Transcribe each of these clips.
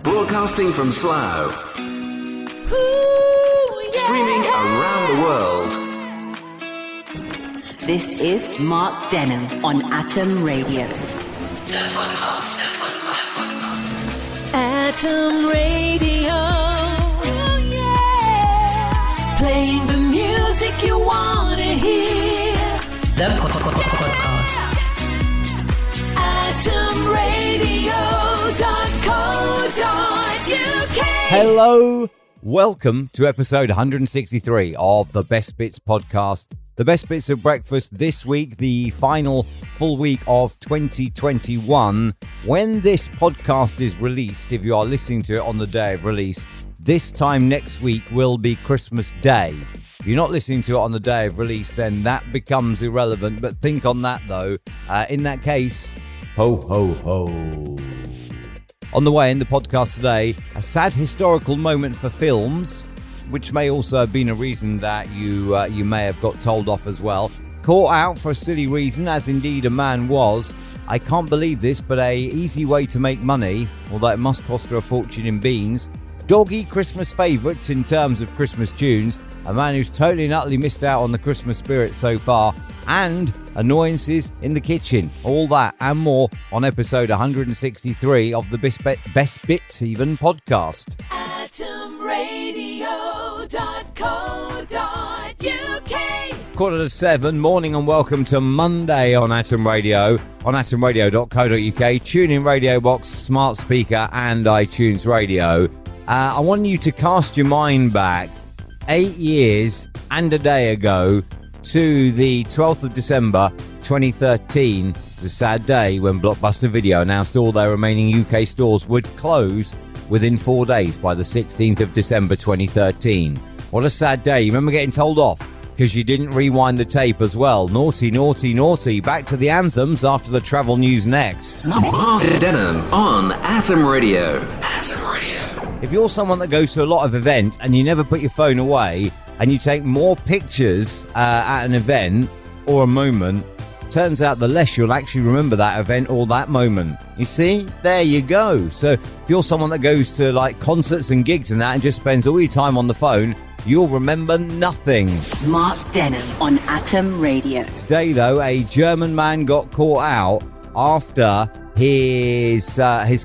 Broadcasting from Slough. Streaming around the world. This is Mark Denholm on Atom Radio. Atom Radio. Oh, yeah. Playing the music you want to hear. The podcast. AtomRadio.co.uk. Hello, welcome to episode 163 of the Best Bits podcast. The Best Bits of Breakfast this week, the final full week of 2021. When this podcast is released, if you are listening to it on the day of release, this time next week will be Christmas Day. If you're not listening to it on the day of release, then that becomes irrelevant. But think on that, though. In that case, ho, ho, ho. On the way in the podcast today, a sad historical moment for films, which may also have been a reason that you may have got told off as well. Caught out for a silly reason, as indeed a man was. I can't believe this, but a easy way to make money, although it must cost her a fortune in beans. Doggy Christmas favourites in terms of Christmas tunes. A man who's totally and utterly missed out on the Christmas spirit so far. And annoyances in the kitchen. All that and more on episode 163 of the Best Bits even podcast. AtomRadio.co.uk. 6:45, morning and welcome to Monday on Atom Radio. On atomradio.co.uk, TuneIn Radio Box, smart speaker and iTunes Radio. I want you to cast your mind back 8 years and a day ago to the 12th of December 2013. It's a sad day when Blockbuster Video announced all their remaining UK stores would close within 4 days by the 16th of December 2013. What a sad day. You remember getting told off because you didn't rewind the tape as well. Naughty, naughty, naughty. Back to the anthems after the travel news next. Mark Denholm on Atom Radio. Atom Radio. If you're someone that goes to a lot of events and you never put your phone away and you take more pictures at an event or a moment, turns out the less you'll actually remember that event or that moment. You see? There you go. So if you're someone that goes to like concerts and gigs and that and just spends all your time on the phone, you'll remember nothing. Mark Denholm on Atom Radio. Today, though, a German man got caught out after his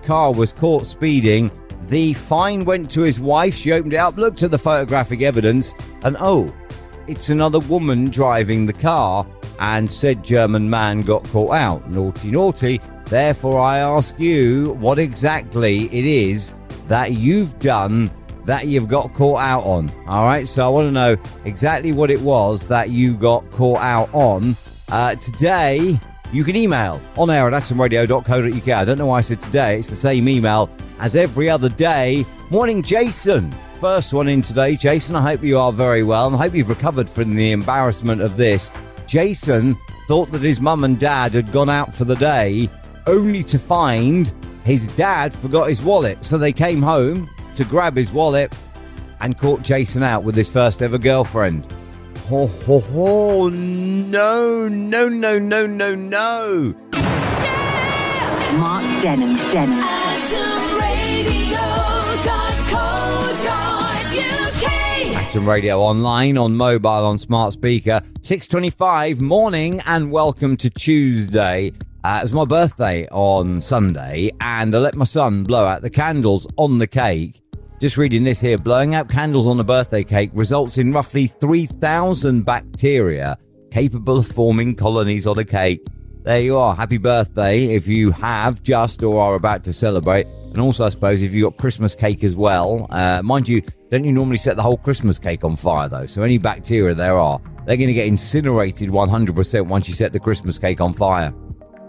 car was caught speeding. The fine went to his wife. She opened it up, looked at the photographic evidence, and it's another woman driving the car. And said German man got caught out. Naughty, naughty. Therefore, I ask you what exactly it is that you've done that you've got caught out on. All right, so I want to know exactly what it was that you got caught out on. Today, you can email on air at atomradio.co.uk. I don't know why I said today. It's the same email as every other day. Morning, Jason. First one in today. Jason, I hope you are very well and I hope you've recovered from the embarrassment of this. Jason thought that his mum and dad had gone out for the day, only to find his dad forgot his wallet. So they came home to grab his wallet and caught Jason out with his first ever girlfriend. Ho, ho, ho. No, no, no, no, no, no. Yeah! Mark Denholm. AtomRadio.co.uk. Atom Radio online, on mobile, on smart speaker. 6:25, morning and welcome to Tuesday. It was my birthday on Sunday and I let my son blow out the candles on the cake. Just reading this here, blowing out candles on a birthday cake results in roughly 3,000 bacteria capable of forming colonies on a cake. There you are. Happy birthday if you have just or are about to celebrate. And also, I suppose, if you got Christmas cake as well. Mind you, don't you normally set the whole Christmas cake on fire, though? So any bacteria there are, they're going to get incinerated 100% once you set the Christmas cake on fire.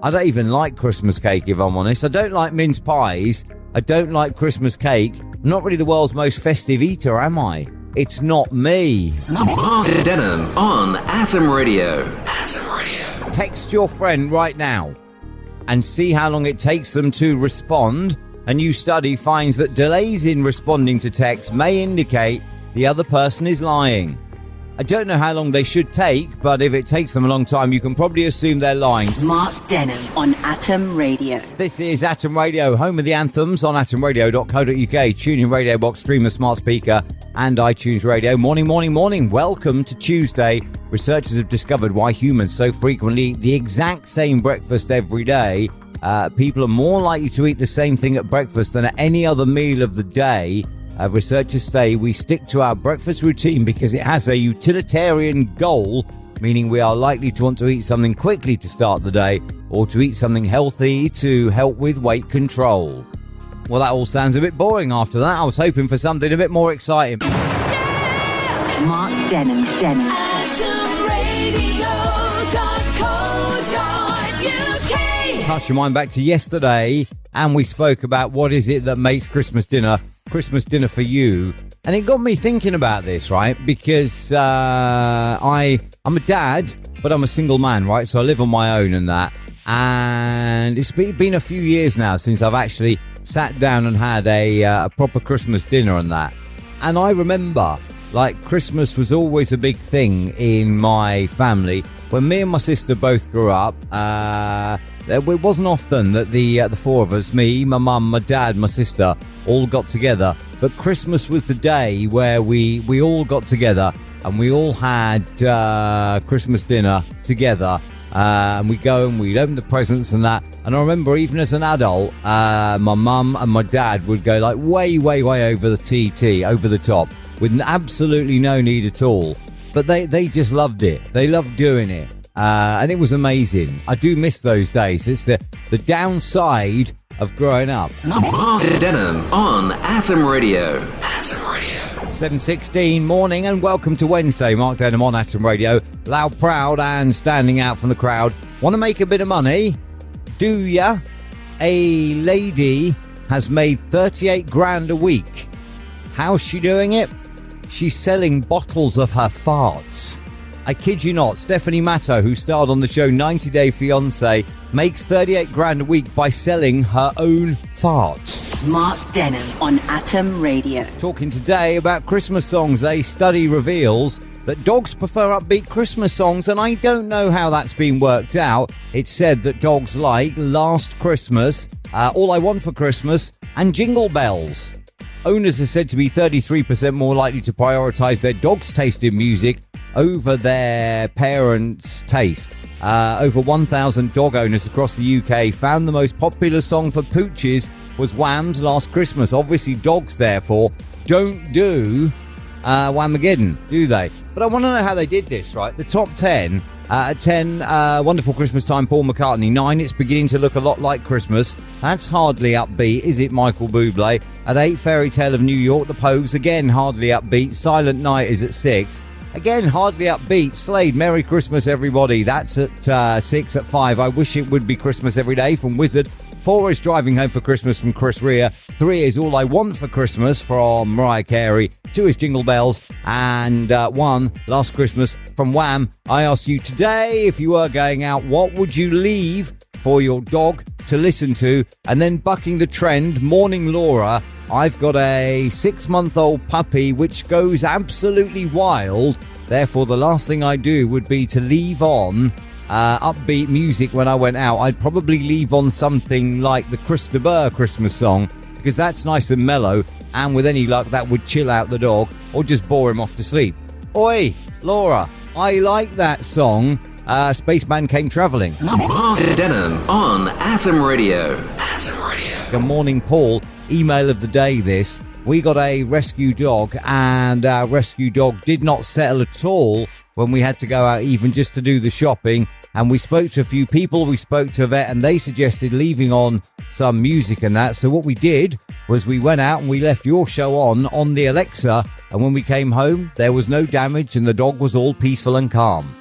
I don't even like Christmas cake, if I'm honest. I don't like mince pies. I don't like Christmas cake. I'm not really the world's most festive eater, am I? It's not me. Mark Denholm on Atom Radio. Atom Radio. Text your friend right now and see how long it takes them to respond. A new study finds that delays in responding to texts may indicate the other person is lying. I don't know how long they should take, but if it takes them a long time, you can probably assume they're lying. Mark Denham on Atom Radio. This is Atom Radio, home of the anthems on atomradio.co.uk, TuneIn Radio Box, Streamer Smart Speaker and iTunes Radio. Morning, morning, morning. Welcome to Tuesday. Researchers have discovered why humans so frequently eat the exact same breakfast every day. People are more likely to eat the same thing at breakfast than at any other meal of the day. Researchers say we stick to our breakfast routine because it has a utilitarian goal, meaning we are likely to want to eat something quickly to start the day or to eat something healthy to help with weight control. Well, that all sounds a bit boring after that. I was hoping for something a bit more exciting. Mark Denham. Touch your mind back to yesterday and we spoke about what is it that makes Christmas dinner for you. And it got me thinking about this, right? Because I'm a dad, but I'm a single man, right? So I live on my own and that. And it's been a few years now since I've actually sat down and had a proper Christmas dinner and that. And I remember, like, Christmas was always a big thing in my family. When me and my sister both grew up, it wasn't often that the four of us, me, my mum, my dad, my sister, all got together. But Christmas was the day where we all got together and we all had Christmas dinner together. And we'd go and we'd open the presents and that. And I remember even as an adult, my mum and my dad would go like way over the top with absolutely no need at all. But they just loved it. They loved doing it. And it was amazing. I do miss those days. It's the downside of growing up. Mark Denham on Atom Radio. Atom Radio. 7:16 morning and welcome to Wednesday. Mark Denham on Atom Radio. Loud, proud and standing out from the crowd. Want to make a bit of money? Do ya? A lady has made 38 grand a week. How's she doing it? She's selling bottles of her farts. I kid you not, Stephanie Matto, who starred on the show 90 Day Fiancé, makes 38 grand a week by selling her own farts. Mark Denham on Atom Radio. Talking today about Christmas songs. A study reveals that dogs prefer upbeat Christmas songs, and I don't know how that's been worked out. It's said that dogs like Last Christmas, All I Want for Christmas, and Jingle Bells. Owners are said to be 33% more likely to prioritise their dog's taste in music over their parents' taste. Over 1,000 dog owners across the UK found the most popular song for pooches was Wham's Last Christmas. Obviously, dogs, therefore, don't do Whamageddon, do they? But I want to know how they did this, right? The top 10. At 10, Wonderful Christmas Time, Paul McCartney. 9, It's Beginning to Look a Lot Like Christmas. That's hardly upbeat, is it, Michael Bublé? At 8, Fairy Tale of New York. The Pogues, again, hardly upbeat. Silent Night is at 6. Again, hardly upbeat. Slade, Merry Christmas, everybody. That's at 6. At 5, I Wish It Would Be Christmas Every Day from Wizard. 4 is Driving Home for Christmas from Chris Rea. 3 is All I Want for Christmas from Mariah Carey. 2 is Jingle Bells. And 1, Last Christmas from Wham. I ask you today, if you were going out, what would you leave for your dog to listen to? And then bucking the trend, Morning Laura. I've got a 6-month-old puppy which goes absolutely wild. Therefore, the last thing I do would be to leave on upbeat music when I went out. I'd probably leave on something like the Chris de Burgh Christmas song because that's nice and mellow, and with any luck that would chill out the dog or just bore him off to sleep. Oi, Laura, I like that song. Spaceman Came Travelling. Mark Denham on Atom Radio. Atom Radio. Good morning, Paul. Email of the day this. We got a rescue dog and our rescue dog did not settle at all when we had to go out even just to do the shopping. And we spoke to a few people, we spoke to a vet, and they suggested leaving on some music and that. So what we did was we went out and we left your show on the Alexa. And when we came home, there was no damage and the dog was all peaceful and calm.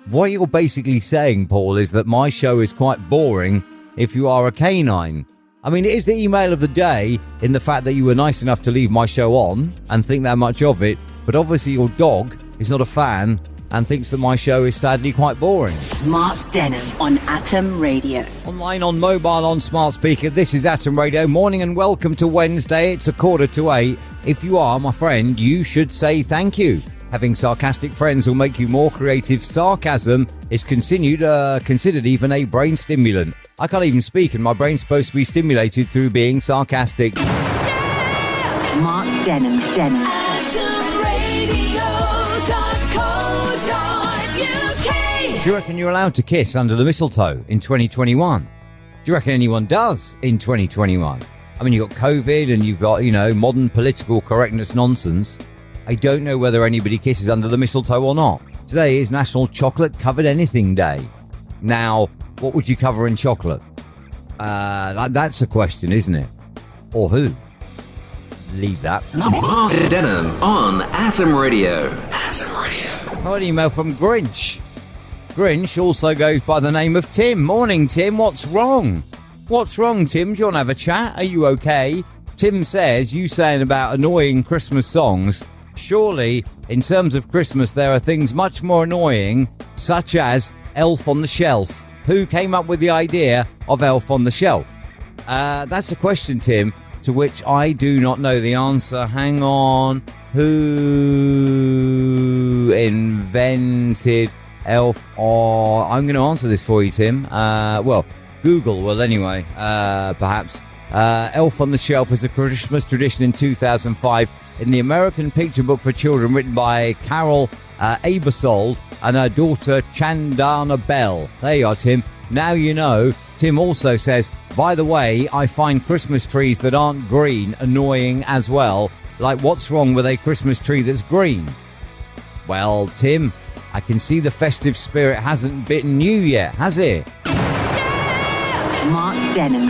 What you're basically saying, Paul, is that my show is quite boring if you are a canine. I mean, it is the email of the day in the fact that you were nice enough to leave my show on and think that much of it. But obviously your dog is not a fan and thinks that my show is sadly quite boring. Mark Denham on Atom Radio. Online, on mobile, on smart speaker, this is Atom Radio. Morning and welcome to Wednesday. It's 7:45. If you are my friend, you should say thank you. Having sarcastic friends will make you more creative. Sarcasm is considered even a brain stimulant. I can't even speak, and my brain's supposed to be stimulated through being sarcastic. Mark Denham. Do you reckon you're allowed to kiss under the mistletoe in 2021? Do you reckon anyone does in 2021? I mean, you've got COVID and you've got, modern political correctness nonsense. I don't know whether anybody kisses under the mistletoe or not. Today is National Chocolate Covered Anything Day. Now, what would you cover in chocolate? That's a question, isn't it? Or who? Leave that. Mark Denham on Atom Radio. Atom Radio. Oh, an email from Grinch. Grinch also goes by the name of Tim. Morning, Tim. What's wrong? What's wrong, Tim? Do you want to have a chat? Are you okay? Tim says, you saying about annoying Christmas songs. Surely, in terms of Christmas, there are things much more annoying, such as Elf on the Shelf. Who came up with the idea of Elf on the Shelf? That's a question, Tim, to which I do not know the answer. Hang on. Who invented Elf? Oh, I'm going to answer this for you, Tim. Google will anyway, perhaps. Elf on the Shelf is a Christmas tradition in 2005 in the American picture book for children written by Carol Abersold and her daughter Chandana Bell. There you are, Tim. Now you know. Tim also says, by the way, I find Christmas trees that aren't green annoying as well. Like, what's wrong with a Christmas tree that's green? Well, Tim, I can see the festive spirit hasn't bitten you yet, has it? Mark Denham.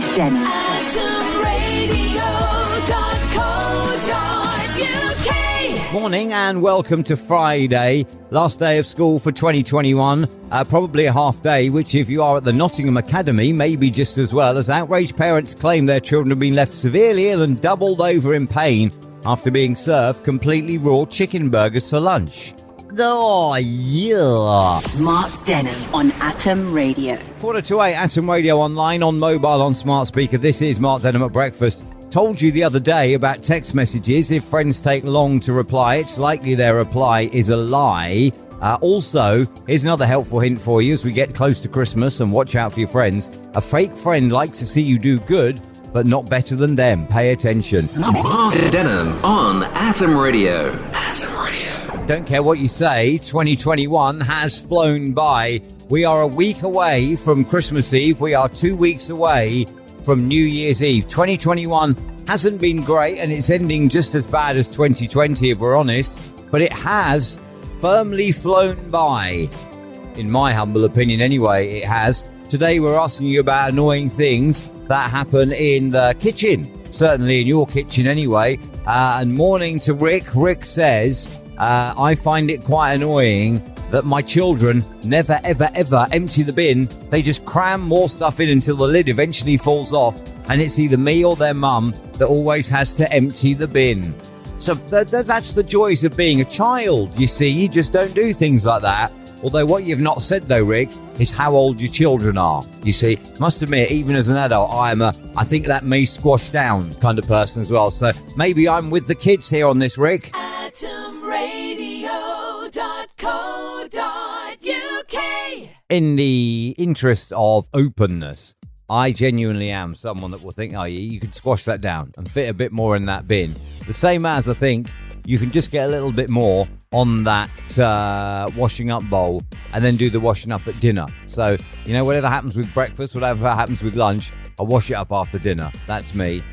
Morning and welcome to Friday, last day of school for 2021, probably a half day, which if you are at the Nottingham Academy, may be just as well, as outraged parents claim their children have been left severely ill and doubled over in pain after being served completely raw chicken burgers for lunch. Oh, yeah. Mark Denham on Atom Radio. 4:08, Atom Radio online, on mobile, on smart speaker. This is Mark Denham at breakfast. Told you the other day about text messages. If friends take long to reply, it's likely their reply is a lie. Also, here's another helpful hint for you as we get close to Christmas, and watch out for your friends. A fake friend likes to see you do good, but not better than them. Pay attention. Mark Denham on Atom Radio. Atom Radio. Don't care what you say, 2021 has flown by. We are a week away from Christmas Eve. We are 2 weeks away from New Year's Eve. 2021 hasn't been great, and it's ending just as bad as 2020 if we're honest, but it has firmly flown by. In my humble opinion anyway, it has. Today we're asking you about annoying things that happen in the kitchen, certainly in your kitchen anyway. And morning to Rick. Rick says, I find it quite annoying that my children never, ever, ever empty the bin. They just cram more stuff in until the lid eventually falls off, and it's either me or their mum that always has to empty the bin. So that's the joys of being a child, you see. You just don't do things like that. Although what you've not said, though, Rick, is how old your children are. You see, must admit, even as an adult, I think that may squash down kind of person as well. So maybe I'm with the kids here on this, Rick. atomradio.co.uk. In the interest of openness, I genuinely am someone that will think, oh, you can squash that down and fit a bit more in that bin. The same as I think you can just get a little bit more on that washing up bowl and then do the washing up at dinner. So, whatever happens with breakfast, whatever happens with lunch, I'll wash it up after dinner. That's me.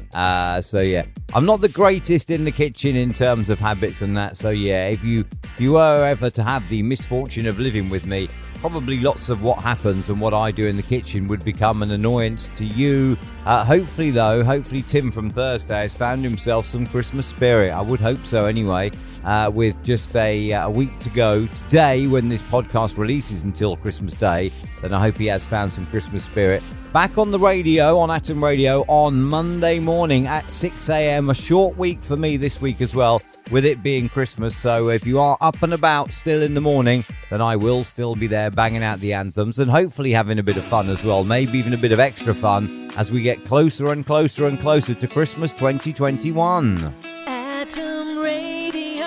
So yeah, I'm not the greatest in the kitchen in terms of habits and that. So yeah, if you were ever to have the misfortune of living with me, probably lots of what happens and what I do in the kitchen would become an annoyance to you. Hopefully Tim from Thursday has found himself some Christmas spirit. I would hope so anyway, with just a week to go today when this podcast releases until Christmas Day. Then I hope he has found some Christmas spirit. Back on the radio, on Atom Radio, on Monday morning at 6 a.m. A short week for me this week as well, with it being Christmas. So if you are up and about still in the morning, then I will still be there banging out the anthems and hopefully having a bit of fun as well. Maybe even a bit of extra fun as we get closer and closer and closer to Christmas 2021. Atom Radio.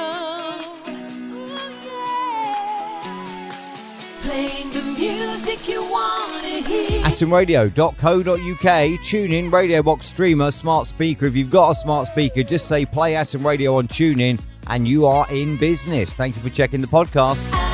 music you want to hear. atomradio.co.uk, tune in, Radio Box Streamer, smart speaker. If you've got a smart speaker, just say play Atom Radio on TuneIn and you are in business. Thank you for checking the podcast.